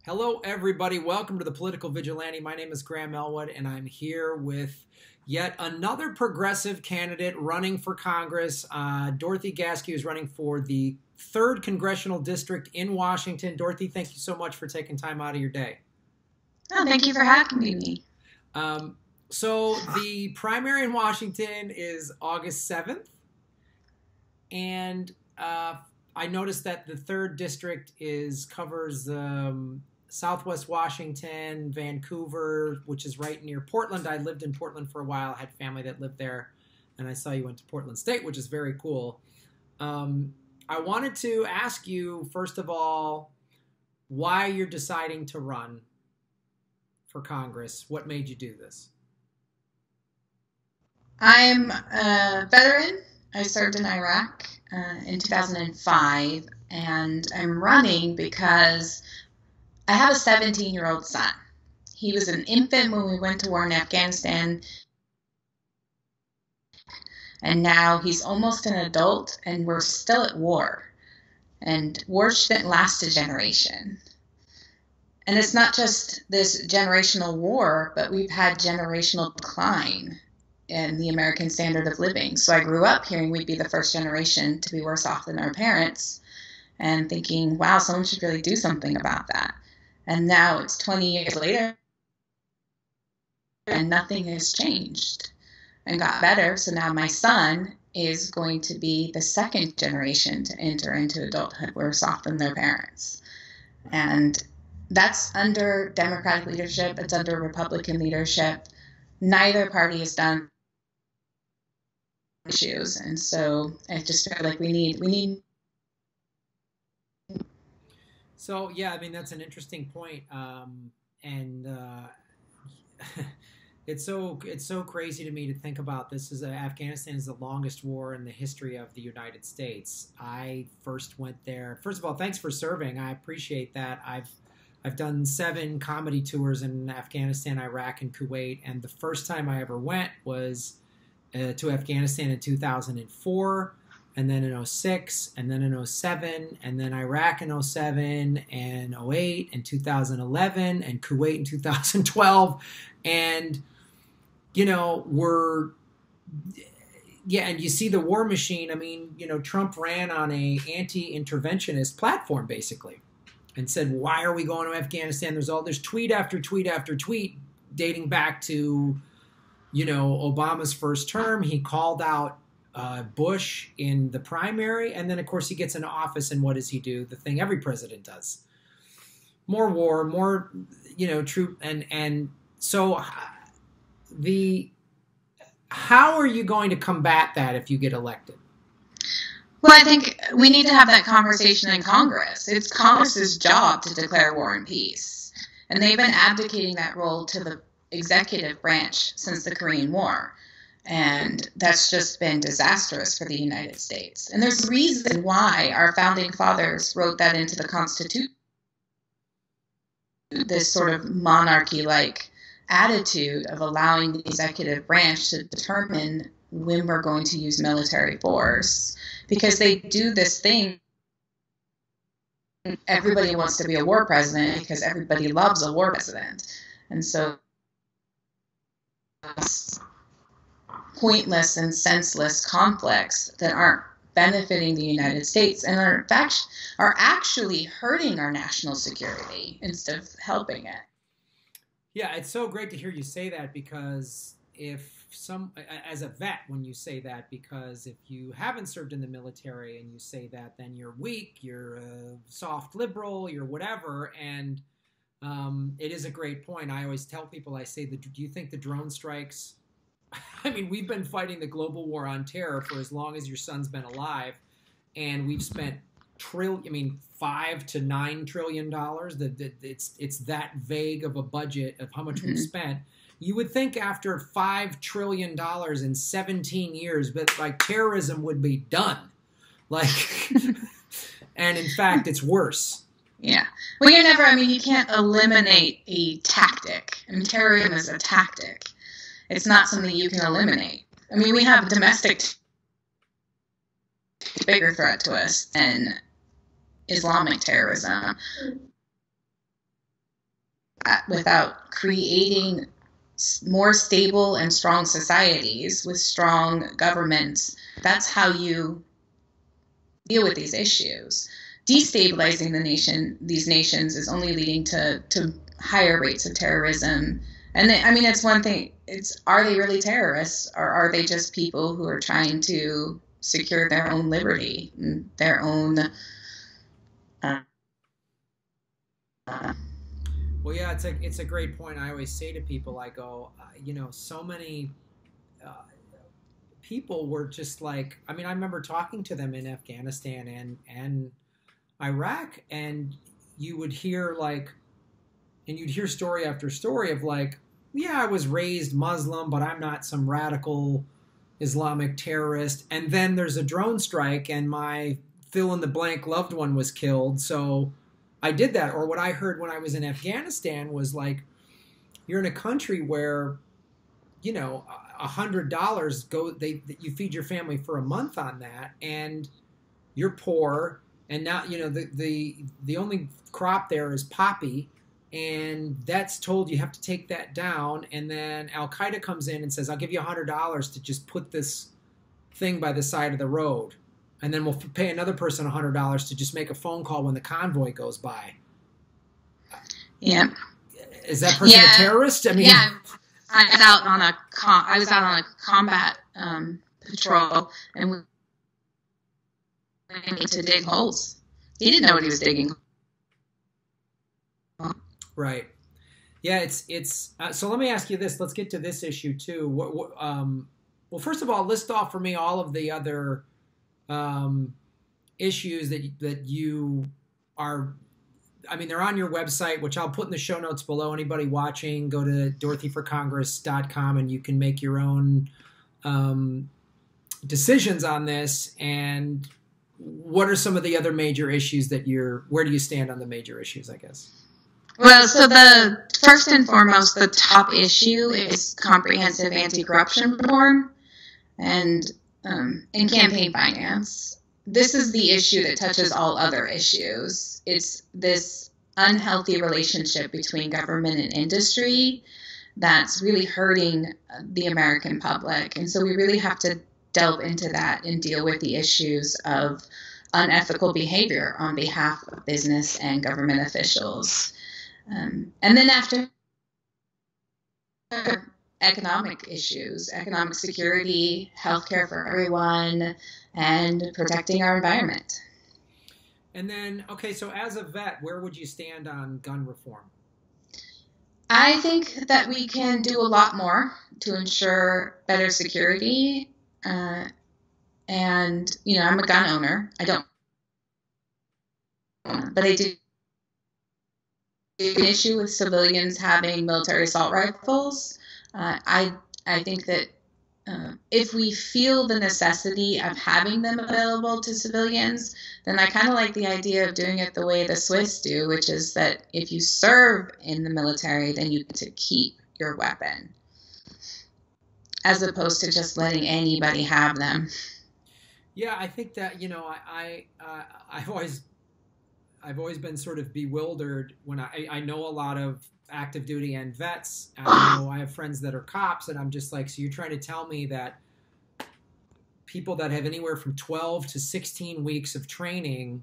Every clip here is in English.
Hello, everybody. Welcome to the Political Vigilante. My name is Graham Elwood, and I'm here with yet another progressive candidate running for Congress. Dorothy Gasque is running for the 3rd Congressional District in Washington. Dorothy, thank you so much for taking time out of your day. Oh, thank you for having me. So the primary in Washington is August 7th, and I noticed that the 3rd district covers Southwest Washington, Vancouver, which is right near Portland. I lived in Portland for a while, had family that lived there, and I saw you went to Portland State, which is very cool. I wanted to ask you, first of all, why you're deciding to run for Congress. What made you do this? I'm a veteran. I served in Iraq in 2005, and I'm running because I have a 17-year-old son. He was an infant when we went to war in Afghanistan, and now he's almost an adult, and we're still at war. And war shouldn't last a generation. And it's not just this generational war, but we've had generational decline in the American standard of living. So I grew up hearing we'd be the first generation to be worse off than our parents, and thinking, wow, someone should really do something about that. And now it's 20 years later, and nothing has changed and got better. So now my son is going to be the 2nd generation to enter into adulthood worse off than their parents. And that's under Democratic leadership. It's under Republican leadership. Neither party has done issues. And so I just feel like we need. So, yeah, I mean, that's an interesting point. It's so crazy to me to think about this. Afghanistan is the longest war in the history of the United States. I first went there. First of all, thanks for serving. I appreciate that. I've done 7 comedy tours in Afghanistan, Iraq, and Kuwait, and the first time I ever went was to Afghanistan in 2004, and then in 2006, and then in 2007, and then Iraq in 2007, and 2008, and 2011, and Kuwait in 2012, and and you see the war machine. I mean, Trump ran on a anti-interventionist platform, basically, and said, why are we going to Afghanistan? There's tweet after tweet after tweet dating back to, Obama's first term. He called out Bush in the primary, and then, of course, he gets into office, and what does he do? The thing every president does. More war, more, troop, and so how are you going to combat that if you get elected? Well, I think we need to have that conversation in Congress. It's Congress's job to declare war and peace. And they've been abdicating that role to the executive branch since the Korean War. And that's just been disastrous for the United States. And there's a reason why our founding fathers wrote that into the Constitution. This sort of monarchy-like attitude of allowing the executive branch to determine when we're going to use military force. Because they do this thing, everybody wants to be a war president because everybody loves a war president. And so pointless and senseless conflicts that aren't benefiting the United States and are actually hurting our national security instead of helping it. Yeah, it's so great to hear you say that, because as a vet, when you say that, because if you haven't served in the military and you say that, then you're weak, you're a soft liberal, you're whatever. And it is a great point. I always tell people, I say, do you think the drone strikes? I mean, we've been fighting the global war on terror for as long as your son's been alive, and we've spent $5 to $9 trillion. It's that vague of a budget of how much we've spent. You would think after $5 trillion in 17 years, but like terrorism would be done. And in fact, it's worse. Yeah. Well, you can't eliminate a tactic. I mean, terrorism is a tactic. It's not something you can eliminate. I mean, we have domestic bigger threat to us than Islamic terrorism. without creating more stable and strong societies with strong governments. That's how you deal with these issues. Destabilizing these nations is only leading to higher rates of terrorism. And it's one thing. Are they really terrorists, or are they just people who are trying to secure their own liberty, and their own? Well, yeah, it's a great point. I always say to people, I go, so many people were just like, I remember talking to them in Afghanistan and Iraq, and you would hear you'd hear story after story of yeah, I was raised Muslim, but I'm not some radical Islamic terrorist. And then there's a drone strike and my fill in the blank loved one was killed. So I did that. Or what I heard when I was in Afghanistan was you're in a country where, $100 you feed your family for a month on that, and you're poor. And now, the only crop there is poppy, and that's told you have to take that down. And then Al-Qaeda comes in and says, I'll give you $100 to just put this thing by the side of the road. And then we'll pay another person $100 to just make a phone call when the convoy goes by. Yeah. Is that person a terrorist? Yeah. I was out on a combat patrol, and we went to dig holes. He didn't know what he was digging. Right. Yeah. It's. So let me ask you this. Let's get to this issue too. Well, first of all, list off for me all of the other issues that you are. They're on your website, which I'll put in the show notes below. Anybody watching, go to dorothyforcongress.com and you can make your own decisions on this. And what are some of the other major issues where do you stand on the major issues, I guess? Well, so the first and foremost, the top issue is comprehensive anti-corruption reform and campaign finance. This is the issue that touches all other issues. It's this unhealthy relationship between government and industry that's really hurting the American public. And so we really have to delve into that and deal with the issues of unethical behavior on behalf of business and government officials. And then after economic issues, economic security, healthcare for everyone, and protecting our environment. And then, okay, so as a vet, where would you stand on gun reform? I think that we can do a lot more to ensure better security. And, I'm a gun owner. I don't, but I do an issue with civilians having military assault rifles. I think that if we feel the necessity of having them available to civilians, then I kind of like the idea of doing it the way the Swiss do, which is that if you serve in the military, then you get to keep your weapon, as opposed to just letting anybody have them. Yeah, I think that I've always been sort of bewildered when I know a lot of active duty and vets. I have friends that are cops, and I'm just like, so you're trying to tell me that people that have anywhere from 12 to 16 weeks of training,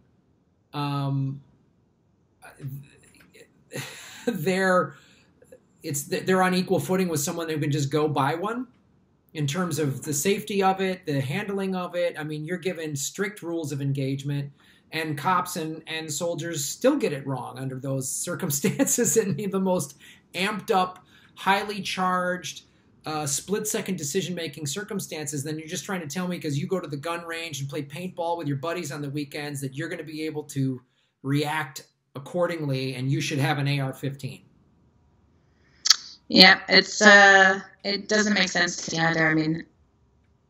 they're on equal footing with someone who can just go buy one in terms of the safety of it, the handling of it. You're given strict rules of engagement. And cops and soldiers still get it wrong under those circumstances in the most amped up, highly charged, split-second decision-making circumstances. Then you're just trying to tell me because you go to the gun range and play paintball with your buddies on the weekends that you're going to be able to react accordingly and you should have an AR-15. Yeah, it doesn't make sense to me either.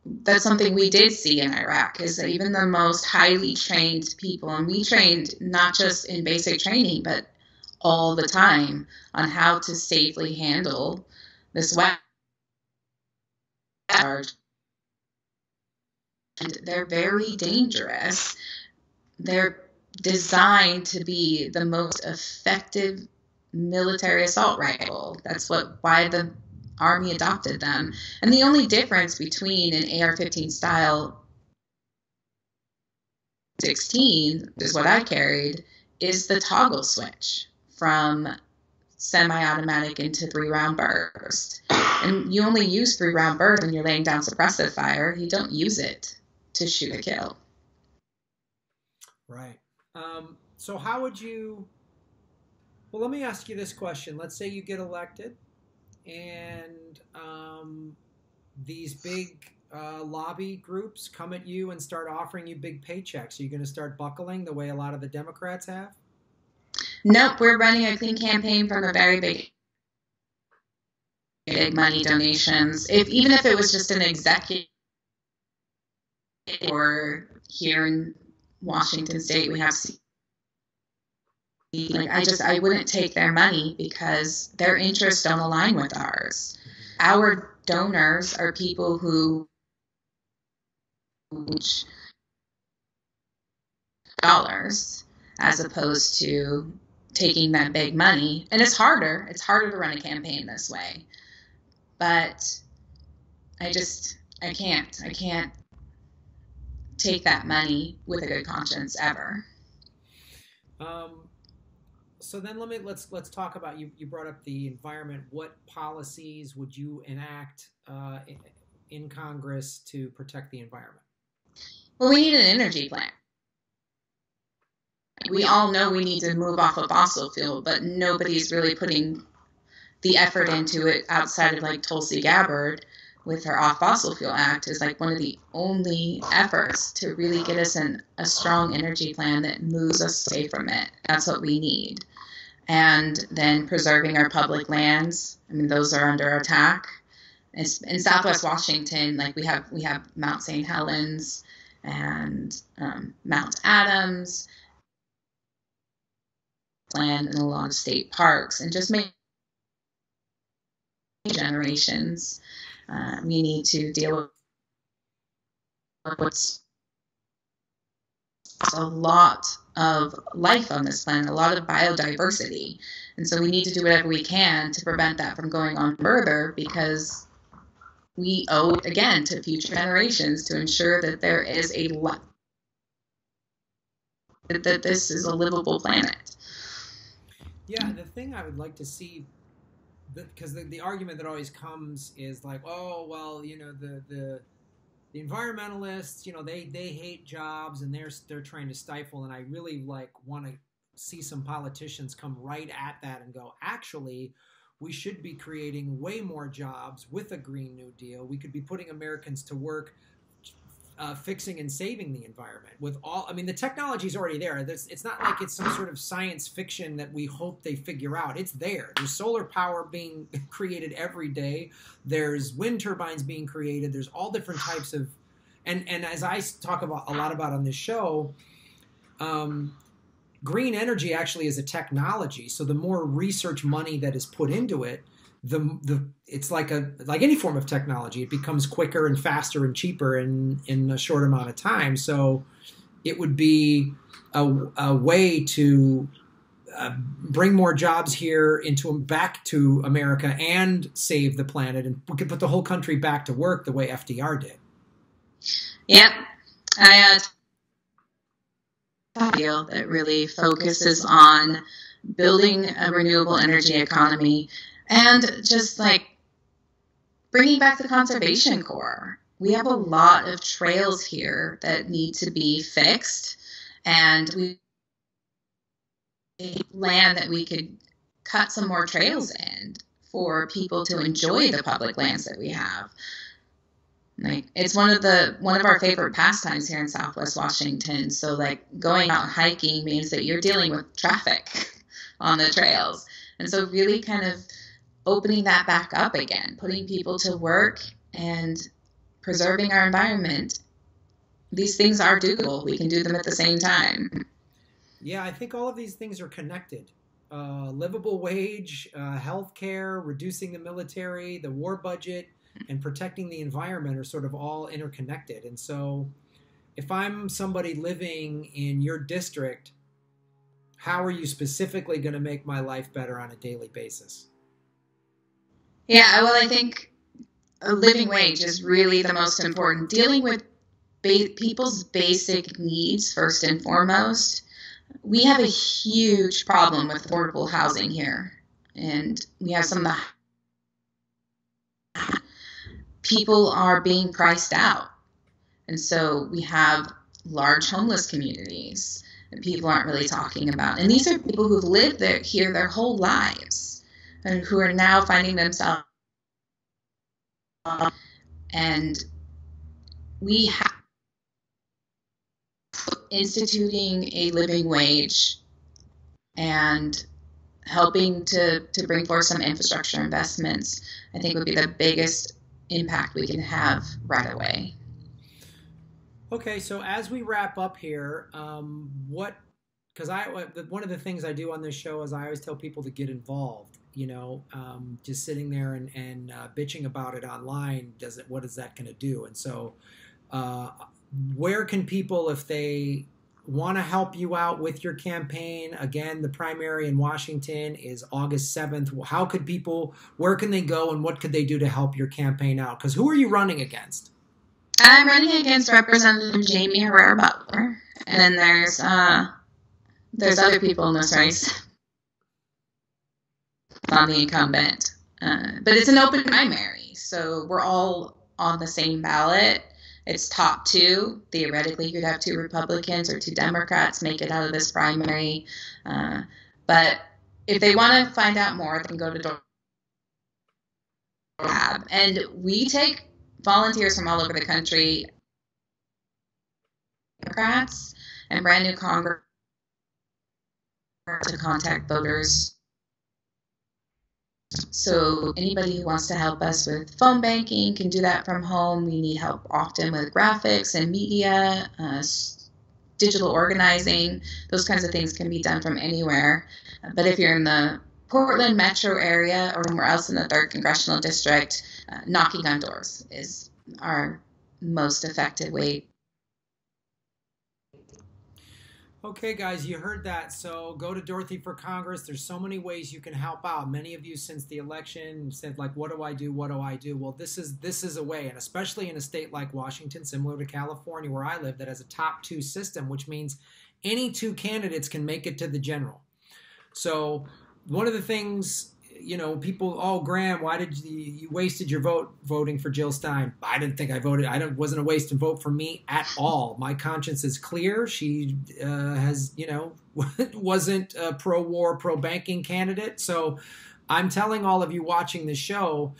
That's something we did see in Iraq, is that even the most highly trained people, and we trained not just in basic training, but all the time on how to safely handle this weapon. And they're very dangerous. They're designed to be the most effective military assault rifle. That's why the Army adopted them. And the only difference between an AR-15 style 16 is what I carried, is the toggle switch from semi-automatic into 3-round burst. And you only use 3-round burst when you're laying down suppressive fire. You don't use it to shoot a kill. Right. So how would you, well, let me ask you this question. Let's say you get elected and these big lobby groups come at you and start offering you big paychecks. Are you going to start buckling the way a lot of the Democrats have? Nope, we're running a clean campaign from a very big money donations. Even if it was just an executive, or here in Washington State, we have I wouldn't take their money because their interests don't align with ours. Our donors are people who dollars as opposed to taking that big money. And it's harder to run a campaign this way. But I can't take that money with a good conscience ever. So then let's talk about, you brought up the environment. What policies would you enact in Congress to protect the environment? Well, we need an energy plan. We all know we need to move off of fossil fuel, but nobody's really putting the effort into it outside of like Tulsi Gabbard with her Off Fossil Fuel Act is like one of the only efforts to really get us in a strong energy plan that moves us away from it. That's what we need. And then preserving our public lands. I mean, those are under attack. In Southwest Washington, like we have Mount St. Helens and Mount Adams, land in a lot of state parks, and just make generations. We need to deal with what's a lot of life on this planet, a lot of biodiversity. And so we need to do whatever we can to prevent that from going on further, because we owe it, again, to future generations to ensure that there is that this is a livable planet. Yeah, the thing I would like to see, because the argument that always comes is like, oh, well, you know, the environmentalists, you know, they hate jobs and they're trying to stifle. And I really want to see some politicians come right at that and go, actually, we should be creating way more jobs with a Green New Deal. We could be putting Americans to work fixing and saving the environment with all, I mean, the technology's already there. It's not like it's some sort of science fiction that we hope they figure out. It's there. There's solar power being created every day. There's wind turbines being created. There's all different types of, and as I talk about a lot about on this show, green energy actually is a technology. So the more research money that is put into it, it's like any form of technology. It becomes quicker and faster and cheaper in a short amount of time. So it would be a way to bring more jobs here back to America and save the planet, and we could put the whole country back to work the way FDR did. Yep, I deal that really focuses on building a renewable energy economy. And just like bringing back the Conservation Corps. We have a lot of trails here that need to be fixed, and we have land that we could cut some more trails in for people to enjoy the public lands that we have. Like, it's one of our favorite pastimes here in Southwest Washington. So like going out hiking means that you're dealing with traffic on the trails. And so really kind of opening that back up again, putting people to work and preserving our environment. These things are doable. We can do them at the same time. Yeah, I think all of these things are connected. Livable wage, healthcare, reducing the military, the war budget, and protecting the environment are sort of all interconnected. And so if I'm somebody living in your district, how are you specifically going to make my life better on a daily basis? Yeah, well, I think a living wage is really the most important. Dealing with people's basic needs first and foremost. We have a huge problem with affordable housing here, and we have some of the people are being priced out, and so we have large homeless communities that people aren't really talking about. And these are people who've lived here their whole lives and who are now finding themselves. And we have instituting a living wage and helping to bring forth some infrastructure investments, I think would be the biggest impact we can have right away. Okay, so as we wrap up here, because one of the things I do on this show is I always tell people to get involved. Just sitting there and bitching about it online, what is that going to do? And so, where can people, if they want to help you out with your campaign? Again, the primary in Washington is August 7th. Where can they go and what could they do to help your campaign out? Because who are you running against? I'm running against Representative Jamie Herrera Butler. And then there's other people in this race. On the incumbent. But it's an open primary, so we're all on the same ballot. It's top two. Theoretically, you'd have 2 Republicans or 2 Democrats make it out of this primary. But if they want to find out more, they can go to Lab. And we take volunteers from all over the country, Democrats and brand new Congress, to contact voters. So anybody who wants to help us with phone banking can do that from home. We need help often with graphics and media, digital organizing. Those kinds of things can be done from anywhere. But if you're in the Portland metro area or somewhere else in the 3rd Congressional District, knocking on doors is our most effective way. Okay, guys, you heard that. So go to Dorothy for Congress. There's so many ways you can help out. Many of you since the election said, like, what do I do? What do I do? Well, this is a way, and especially in a state like Washington, similar to California where I live, that has a top 2 system, which means any 2 candidates can make it to the general. So one of the things, people, oh, Graham, why did you wasted your vote voting for Jill Stein? I didn't think I voted. Wasn't a waste to vote for me at all. My conscience is clear. She wasn't a pro-war, pro-banking candidate. So I'm telling all of you watching the show,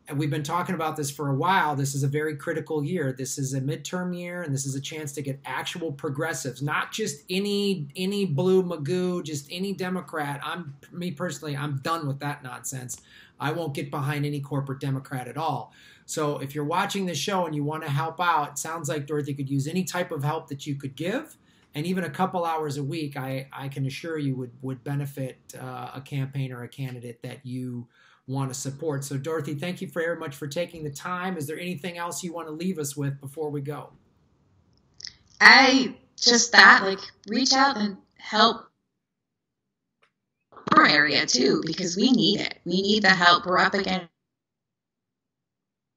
and we've been talking about this for a while, this is a very critical year. This is a midterm year, and this is a chance to get actual progressives, not just any blue magoo, just any Democrat. Me personally, I'm done with that nonsense. I won't get behind any corporate Democrat at all. So if you're watching the show and you want to help out, it sounds like Dorothy could use any type of help that you could give. And even a couple hours a week, I can assure you would benefit a campaign or a candidate that you want to support. So Dorothy, thank you very much for taking the time. Is there anything else you want to leave us with before we go? Reach out and help our area too, because we need it. We need the help. We're up against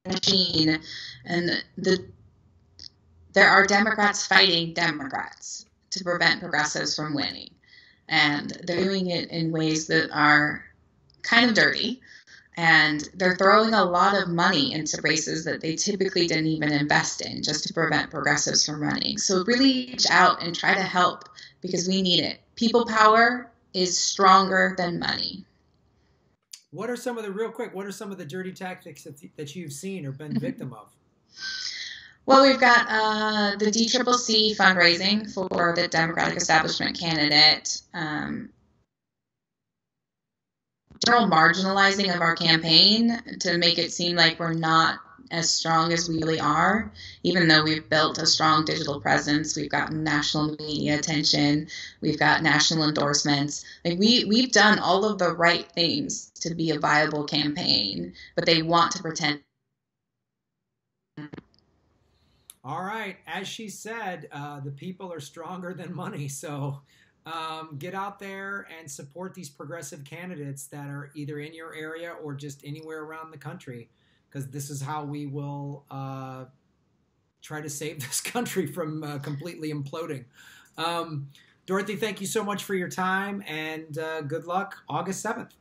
the machine, and there are Democrats fighting Democrats to prevent progressives from winning. And they're doing it in ways that are kind of dirty. And they're throwing a lot of money into races that they typically didn't even invest in just to prevent progressives from running. So really reach out and try to help, because we need it. People power is stronger than money. What are some of the dirty tactics that you've seen or been victim of? Well, we've got the DCCC fundraising for the Democratic establishment candidate. General marginalizing of our campaign to make it seem like we're not as strong as we really are, even though we've built a strong digital presence. We've gotten national media attention. We've got national endorsements. We've done all of the right things to be a viable campaign, but they want to pretend. All right. As she said, the people are stronger than money. So Get out there and support these progressive candidates that are either in your area or just anywhere around the country, because this is how we will try to save this country from completely imploding. Dorothy, thank you so much for your time, and good luck August 7th.